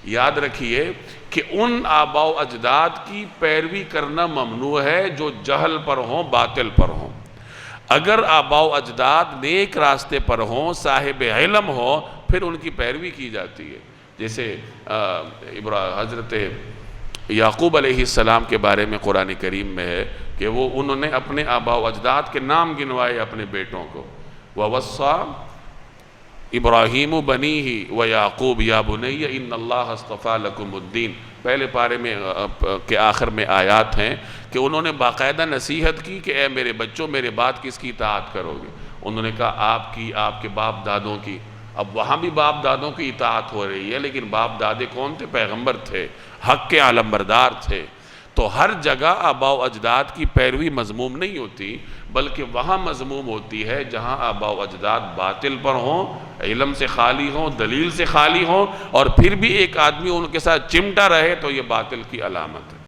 یاد رکھیے کہ ان آباء و اجداد کی پیروی کرنا ممنوع ہے جو جہل پر ہوں، باطل پر ہوں۔ اگر آباء و اجداد نیک راستے پر ہوں، صاحب علم ہوں، پھر ان کی پیروی کی جاتی ہے۔ جیسے حضرت یعقوب علیہ السلام کے بارے میں قرآن کریم میں ہے کہ انہوں نے اپنے آباء و اجداد کے نام گنوائے اپنے بیٹوں کو، وَوَصَّى ابراہیم بنیہ ویعقوب یا بنی ان اللہ اصطفیٰ لکم الدین، پہلے پارے میں کے آخر میں آیات ہیں کہ انہوں نے باقاعدہ نصیحت کی کہ اے میرے بچوں، میرے بعد کس کی اطاعت کرو گے؟ انہوں نے کہا آپ کی، آپ کے باپ دادوں کی۔ اب وہاں بھی باپ دادوں کی اطاعت ہو رہی ہے، لیکن باپ دادے کون تھے؟ پیغمبر تھے، حق کے علمبردار تھے۔ تو ہر جگہ آباء و اجداد کی پیروی مذموم نہیں ہوتی، بلکہ وہاں مذموم ہوتی ہے جہاں آباء و اجداد باطل پر ہوں، علم سے خالی ہوں، دلیل سے خالی ہوں، اور پھر بھی ایک آدمی ان کے ساتھ چمٹا رہے تو یہ باطل کی علامت ہے۔